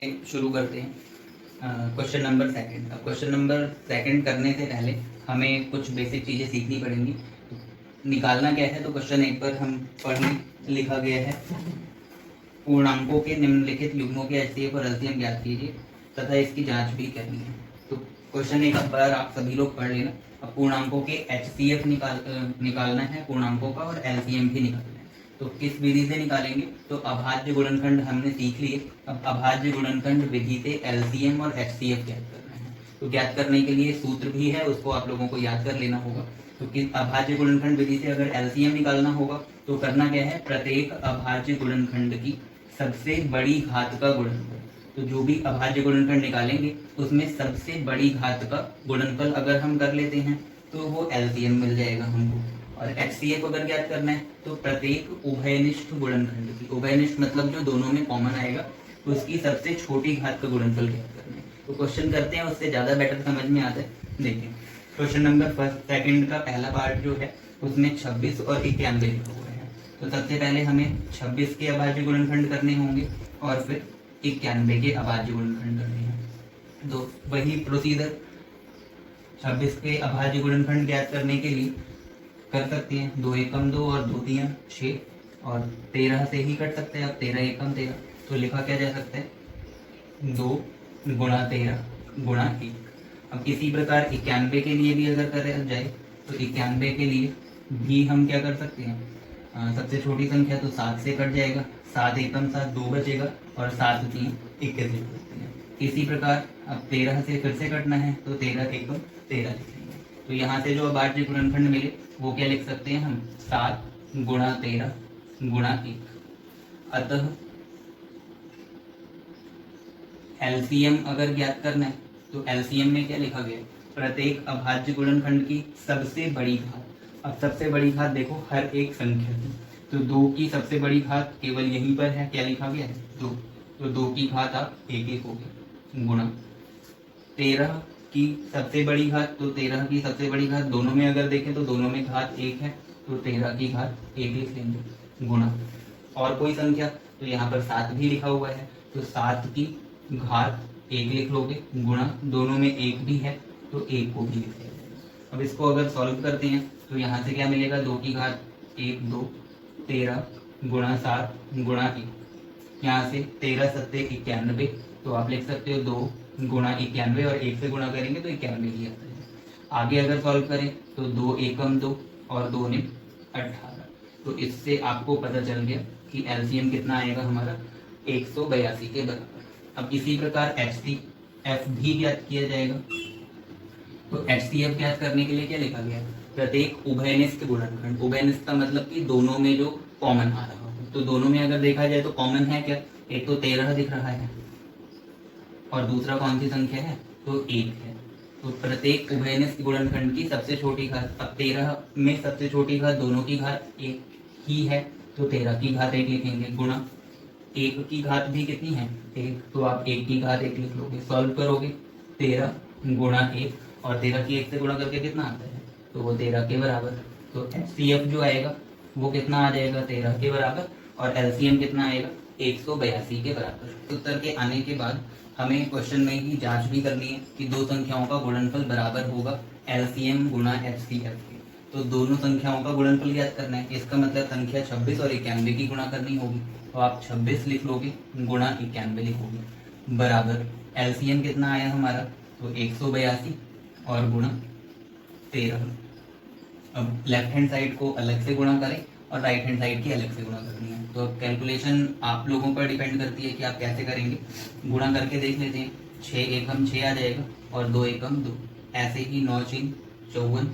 शुरू करते हैं। Question number second. अब क्वेश्चन नंबर सेकंड करने से पहले हमें कुछ बेसिक चीज़ें सीखनी पड़ेंगी। निकालना क्या है, तो क्वेश्चन एक पर हम पढ़ने लिखा गया है, पूर्णांकों के निम्नलिखित युग्मों के एचसीएफ और एलसीएम ज्ञात कीजिए तथा इसकी जांच भी करनी है। तो क्वेश्चन एक बार आप सभी लोग पढ़ लेना। अब पूर्णांकों के एचसीएफ निकालना है पूर्णांकों का, और एलसीएम भी निकालना है। तो किस विधि से निकालेंगे, तो अभाज्य गुणनखंड हमने सीख लिए। अब अभाज्य गुणनखंड विधि से एलसीएम और एचसीएफ ज्ञात करना है। तो ज्ञात करने के लिए सूत्र भी है, उसको आप लोगों को याद कर लेना होगा। तो किस अभाज्य गुणनखंड विधि से अगर एलसीएम निकालना होगा तो करना क्या है, प्रत्येक अभाज्य गुणनखंड की सबसे बड़ी घात का गुणनफल। तो जो भी अभाज्य गुणनखंड निकालेंगे उसमें सबसे बड़ी घात का गुणनफल अगर हम कर लेते हैं तो वो एलसीएम मिल जाएगा हमको। और एचसीएफ अगर ज्ञात करना है तो प्रत्येक उभयनिष्ठ गुणनखंड की, उभयनिष्ठ मतलब जो दोनों में कॉमन आएगा, तो उसकी सबसे छोटी घात का गुणनफल ज्ञात करना है। तो क्वेश्चन करते हैं, उससे ज्यादा बेटर समझ में आता है। देखिए क्वेश्चन नंबर फर्स्ट सेकंड का पहला पार्ट जो है उसमें 26 और 91 लिखा हुआ है। तो सबसे पहले हमें 26 के अभाज्य गुणनखंड करने होंगे और फिर 91 के अभाज्य गुणनखंड करने हैं। तो वही प्रोसीजर 26 के अभाज्य गुणनखंड ज्ञात करने के लिए कर सकते हैं। 2 एकम 2 और 2 तियां 6, और 13 से ही कर सकते हैं। अब 13 एकम 13, तो लिखा क्या जा सकता है, 2 गुणा 13 गुणा 1। अब इसी प्रकार 91 के लिए भी अगर करा जाए तो 91 के लिए भी हम क्या कर सकते हैं, सबसे छोटी संख्या तो 7 से कट जाएगा, 7 एकम 7 2 बचेगा, और 7 3 21 लिख सकते हैं। इसी प्रकार अब 13 से फिर से कटना है तो 13 एकम 13 लिखेंगे। तो यहाँ से जो अभाज्य गुणनखंड मिले वो क्या लिख सकते हैं हम, 7 गुणा 13 गुणा 1। अतः एलसीएम अगर ज्ञात करना है तो एलसीएम में क्या लिखा गया, प्रत्येक अभाज्य गुणनखंड की सबसे बड़ी घात। अब सबसे बड़ी घात देखो हर एक संख्या की, तो 2 की सबसे बड़ी घात केवल यहीं पर है, क्या लिखा गया है 2, तो 2 की घात आप 1 1 हो गई, गुणा 13 की सबसे बड़ी घात, तो 13 की सबसे बड़ी घात दोनों में अगर देखें तो दोनों में घात 1 है, तो 13 की घात 1 लिख लेंगे, गुणा और कोई संख्या, तो यहाँ पर 7 भी लिखा हुआ है, तो 7 की घात 1 लिख लोगे, गुणा दोनों में 1 भी है तो 1 को भी लिख लेंगे। अब इसको अगर सॉल्व करते हैं तो यहाँ से क्या मिलेगा, 2 की घात 1 2, 13 गुणा 7 गुणा 1। यहाँ से 13 सत्ते 91, तो आप लिख सकते हो 2 गुणा 91, और 1 से गुणा करेंगे तो 91 ही आता है। आगे अगर सॉल्व करें तो 2 एकम 2 और 2 ने 18। तो इससे आपको पता चल गया कि एलसीएम कितना आएगा हमारा, 182 के बराबर। अब इसी प्रकार एचसीएफ भी ज्ञात किया जाएगा। तो एचसीएफ ज्ञात करने के लिए क्या लिखा गया, प्रत्येक उभयनिष्ठ गुणनखंड। उभयनिष्ठ का मतलब कि दोनों में जो कॉमन आ रहा हो, तो दोनों में अगर देखा जाए तो कॉमन है क्या, एक तो 13 दिख रहा है और दूसरा कौन सी संख्या है, तो 1 है। तो प्रत्येक उभयनिष्ठ गुणनखंड की सबसे छोटी घात, अब 13 में सबसे छोटी घात दोनों की घात 1 ही है, तो 13 की घात 1 लिखेंगे, गुणा 1 की घात भी कितनी है 1, तो आप 1 की घात 1 लिख लोगे। सॉल्व करोगे 13 गुणा 1, और 13 की 1 से गुणा करके कितना आता है, तो वो 13 के बराबर। तो एचसीएफ जो आएगा वो कितना आ जाएगा, 13 के बराबर, और एलसीएम कितना आएगा, 182 के बराबर। उत्तर के आने के बाद हमें क्वेश्चन में ही जांच भी करनी है कि दो संख्याओं का गुणनफल बराबर होगा एलसीएम गुणा एचसीएफ के। तो दोनों संख्याओं का गुणनफल ज्ञात करना है, इसका मतलब संख्या 26 और 91 की गुणा करनी होगी। तो आप 26 लिख लोगे, गुणा 91 लिखोगे, बराबर एलसीएम कितना आया हमारा, तो 182 और गुणा 13। अब लेफ्ट हैंड साइड को अलग से गुणा करें और राइट हैंड साइड की अलग से गुणा करनी है। तो अब कैलकुलेशन आप लोगों पर डिपेंड करती है कि आप कैसे करेंगे। गुणा करके देख लेते हैं, 6 एकम 6 आ जाएगा और 2 एकम 2, ऐसे ही 9 3 54,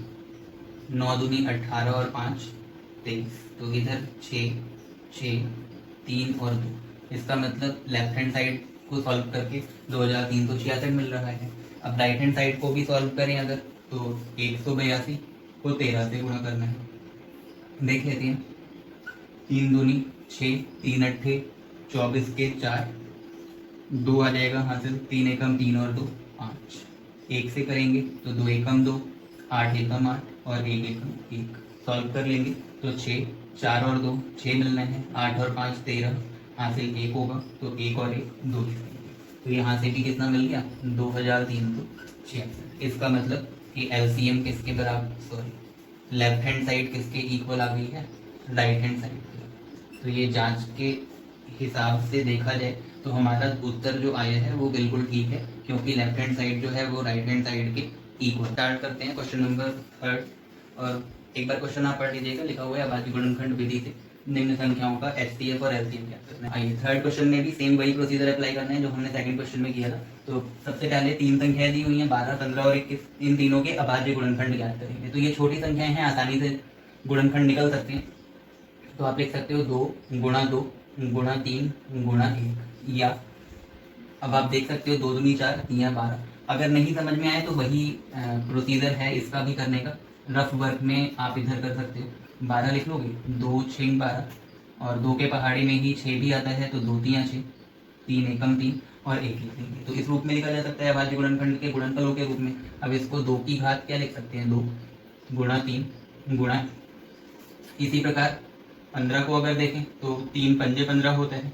9 दूनी 18 और 5 23। तो इधर 6 6 3 और 2, इसका मतलब लेफ्ट हैंड साइड को सॉल्व करके 2366 मिल रहा है। अब राइट हैंड साइड को भी सॉल्व करें अगर, तो 182 को 13 से गुणा करना है। देख लेते हैं, 3 दूनी 6, 3 अट्ठे 24 के 4, 2 आ जाएगा हासिल, 3 एकम 3 और 2 5। 1 से करेंगे तो 2 एकम 2, 8 एकम 8 और 1 एकम 1। सॉल्व कर लेंगे तो 6 4 और 2 6 मिलना है, 8 और 5 13, हासिल 1 होगा, तो 1 और 1 2 लिखेंगे। तो यहाँ से भी कितना मिल गया 2366। इसका मतलब कि एलसीएम किसके बराबर, सॉरी लेफ्ट हैंड साइड किसके इक्वल आ गई है, राइट हैंड साइड के। तो ये जांच के हिसाब से देखा जाए तो हमारा उत्तर जो आया है वो बिल्कुल ठीक है, क्योंकि लेफ्ट हैंड साइड जो है वो राइट हैंड साइड के इक्वल। स्टार्ट करते हैं क्वेश्चन नंबर 3। और एक बार क्वेश्चन आप पढ़ लीजिएगा, लिखा हुआ है अभाज्य गुणनखंड विधि से निम्न संख्याओं का एचसीएफ और एलसीएम क्या करना है। आइए थर्ड क्वेश्चन में भी सेम वही प्रोसीजर अप्लाई करना है जो हमने सेकंड क्वेश्चन में किया था। तो सबसे पहले तीन संख्याएं दी हुई हैं 12, 15 और 21। इन तीनों के अभाज्य गुणनखंड ज्ञात करेंगे। तो ये छोटी संख्याएं हैं, आसानी से गुणनखंड निकल सकते हैं। तो आप लिख सकते हो 2 गुणा 2 गुणा 3 गुणा 1, या अब आप देख सकते हो 2 दूनी 4 या 12। अगर नहीं समझ में आए तो वही प्रोसीजर है इसका भी करने का, रफ वर्क में आप इधर कर सकते हो। 12 लिख लोगे, 2 6 12, और 2 के पहाड़ी में ही 6 भी आता है, तो 2 3 6, 3 एकम 3 और 1 लिख लेंगे। तो इस रूप में लिखा जा सकता है अभाज्य गुणनखंड के गुणनफलों के रूप में। अब इसको 2 की घात क्या लिख सकते हैं, 2 गुणा 3 गुणा। इसी प्रकार 15 को अगर देखें तो 3 पंजे 15 होता है,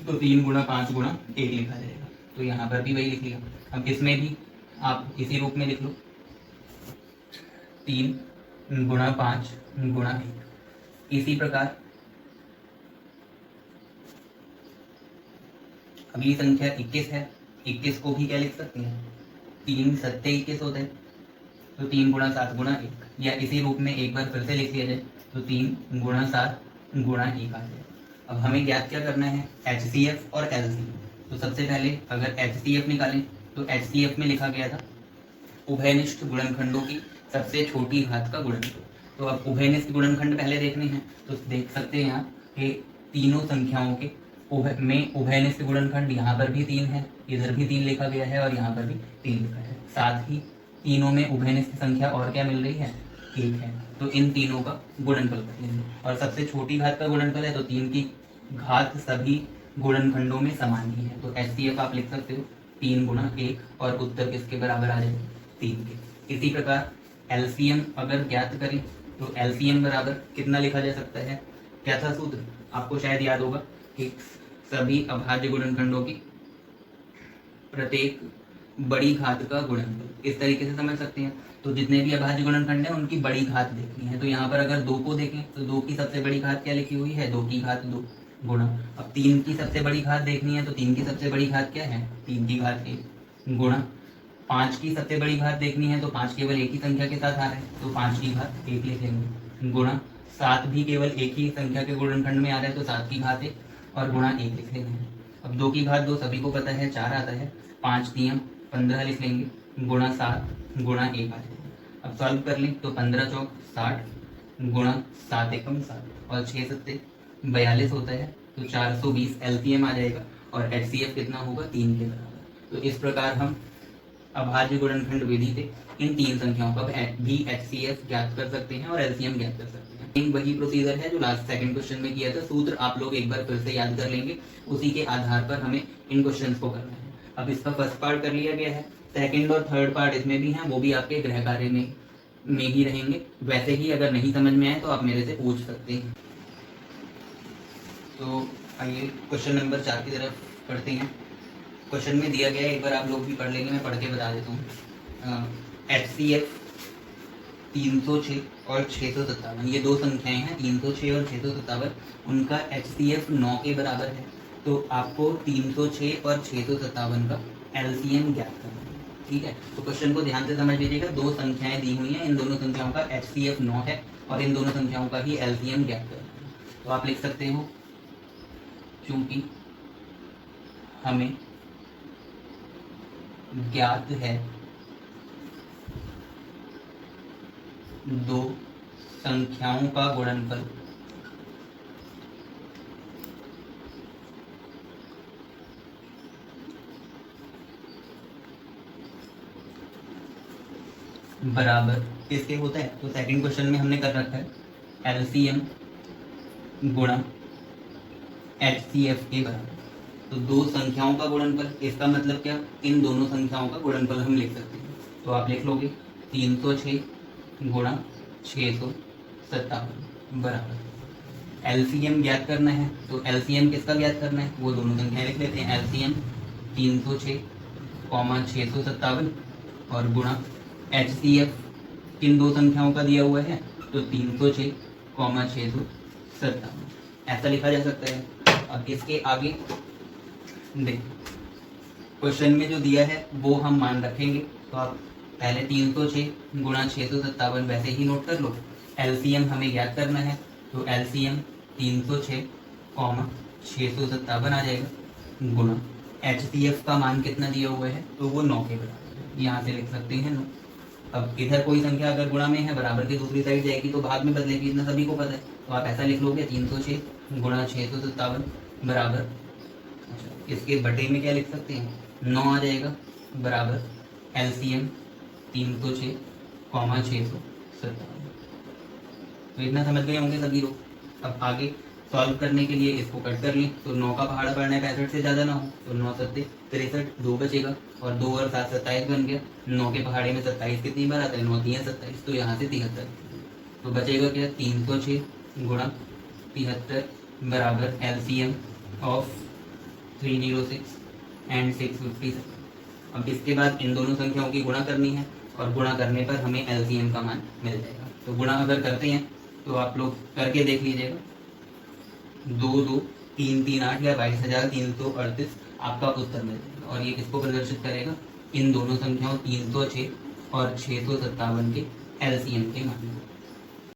तो 3 गुणा 5 गुणा 1 लिखा जाएगा। तो यहाँ पर भी वही लिख लिया। अब इसमें भी आप इसी रूप में लिख लो, 3 गुणा 5 गुणा 1। इसी प्रकार अगली संख्या 21 है। 21 को भी क्या लिख सकते हैं, 3 सत्ते 21 होते हैं, तो 3 गुणा 7 गुणा 1, या इसी रूप में एक बार फिर से लिख लिया जाए तो 3 गुणा 7 गुणा 1 आ जाए। अब हमें ज्ञात क्या करना है, एचसीएफ और एलसीएम। तो सबसे पहले अगर एचसीएफ निकालें तो एचसीएफ में लिखा गया था उभयनिष्ठ गुणनखंडों की सबसे छोटी घात का गुणनफल। तो अब उभयनिष्ठ गुणनखंड पहले देखने हैं, तो देख सकते हैं यहाँ कि तीनों संख्याओं के उभयनिष्ठ गुणनखंड यहाँ पर भी 3 है, इधर भी 3 लिखा गया है और यहाँ पर भी 3 लिखा है। साथ ही तीनों में उभयनिष्ठ संख्या और क्या मिल रही है, 1 है। तो इन तीनों का गुणनफल कर लेंगे, और सबसे छोटी घात का गुणनफल है तो 3 की घात सभी गुणनखंडों में समान ही है। तो एचसीएफ आप लिख सकते हो 3 गुणा 1, और उत्तर किसके बराबर आ जाएगा, 3 के। इसी प्रकार एलसीएम अगर ज्ञात करें तो एलसीएम बराबर कितना लिखा जा सकता है, क्या था सूत्र, आपको शायद याद होगा कि सभी अभाज्य गुणनखंडों की प्रत्येक बड़ी घात का गुणनफल। इस तरीके से समझ सकते हैं। तो जितने भी अभाज्य गुणनखंड हैं उनकी बड़ी घात देखनी है। तो यहाँ पर अगर 2 को देखें तो 2 की सबसे बड़ी घात क्या लिखी हुई है, 2 की घात 2 गुणा। अब 3 की सबसे बड़ी घात देखनी है तो 3 की सबसे बड़ी घात क्या है, 3 की घात 1 गुणा। 5 की सबसे बड़ी घात देखनी है तो 5 केवल एक ही संख्या के साथ आ रहा है, तो 5 की घात 1 लिख लेंगे गुणा। 7 भी केवल एक ही संख्या के गुणनखंड में आ रहा है, तो 7 की घात 1 और गुणा 1 लिख लेंगे। अब 2 की घात 2 सभी को पता है 4 आता है, 5 3 15 लिख लेंगे गुणा 7 गुणा 1 आ जाएगा। अब सॉल्व कर लें तो 15 चौक 60 गुणा 7 एकम 7 और 6 सत्ते 42 होता है, तो 420 एलसीएम आ जाएगा, और एचसीएफ कितना होगा, 3 के बराबर। तो इस प्रकार हम अभाज्य गुणनखंड विधि से इन तीन संख्याओं का भी एचसीएफ ज्ञात कर सकते हैं और एलसीएम ज्ञात कर सकते हैं। वही प्रोसीजर है जो लास्ट सेकंड क्वेश्चन में किया था। सूत्र आप लोग एक बार फिर से याद कर लेंगे, उसी के आधार पर हमें इन क्वेश्चंस को करना है। अब इसका फर्स्ट पार्ट कर लिया गया है, सेकंड और थर्ड पार्ट इसमें भी हैं, वो भी आपके गृह कार्य में ही रहेंगे। वैसे ही अगर नहीं समझ में आए तो आप मेरे से पूछ सकते हैं। तो आइए क्वेश्चन नंबर 4 की तरफ पढ़ते हैं। क्वेश्चन में दिया गया है, एक बार आप लोग भी पढ़ लेंगे, मैं पढ़ के बता देता हूँ। एचसीएफ 306 और 657, ये दो संख्याएं हैं 306 और 657, उनका एचसीएफ 9 के बराबर है। तो आपको 306 और 657 का एलसीएम ज्ञात करना है, ठीक है। तो क्वेश्चन को ध्यान से समझ लीजिएगा, दो संख्याएं दी हुई हैं, इन दोनों संख्याओं का एचसीएफ 9 है और इन दोनों संख्याओं का ही एलसीएम ज्ञात करना है। तो आप लिख सकते हो, चूंकि हमें ज्ञात है दो संख्याओं का गुणनफल बराबर किसके होता है, तो सेकंड क्वेश्चन में हमने कर रखा है एलसीएम गुणा एचसीएफ के बराबर। तो दो संख्याओं का गुणनफल, इसका मतलब क्या, इन दोनों संख्याओं का गुणनफल हम लिख सकते हैं। तो आप लिख लोगे 306 गुणा 657 बराबर एलसीएम ज्ञात करना है। तो एलसीएम किसका ज्ञात करना है, वो दोनों संख्याएं लिख लेते हैं। एलसीएम 306, 657 और गुणा HCF किन दो संख्याओं का दिया हुआ है, तो 306, 657, ऐसा लिखा जा सकता है। अब इसके आगे देख, क्वेश्चन में जो दिया है वो हम मान रखेंगे, तो आप पहले 306 गुणा 657 वैसे ही नोट कर लो। एलसीएम हमें ज्ञात करना है, तो एलसीएम 306, 657 आ जाएगा गुणा HCF का मान कितना दिया हुआ है, तो वो 9 के बराबर है, यहाँ से लिख सकते हैं 9। अब इधर कोई संख्या अगर गुणा में है, बराबर की दूसरी साइड जाएगी तो भाग में बदलेगी, इतना सभी को पता है, तो आप ऐसा लिख लोगे 306 गुणा 657 बराबर, अच्छा इसके बटे में क्या लिख सकते हैं, 9 आ जाएगा बराबर एलसीएम 306, 657। तो इतना समझ गए होंगे सभी लोग। अब आगे सॉल्व करने के लिए इसको कट कर लें, तो 9 का पहाड़ा पड़ना है 65 से ज़्यादा ना हो, तो 9 सत्ते 63, 2 बचेगा और 2 और 7 27 बन गया। 9 के पहाड़े में 27 कितनी बार आता है, 9 3 27, तो यहाँ से 73, तो बचेगा क्या 306 गुणा 73 बराबर एलसीएम ऑफ 306 एंड 657। अब इसके बाद इन दोनों संख्याओं की गुणा करनी है और गुणा करने पर हमें एलसीएम का मान मिल जाएगा। तो गुणा अगर करते हैं तो आप लोग करके देख लीजिएगा, 2 2 3 3 8 या 22,338 आपका उत्तर मिल जाएगा। और ये किसको प्रदर्शित करेगा, इन दोनों संख्याओं 306 और 657 के एलसीएम के मान को।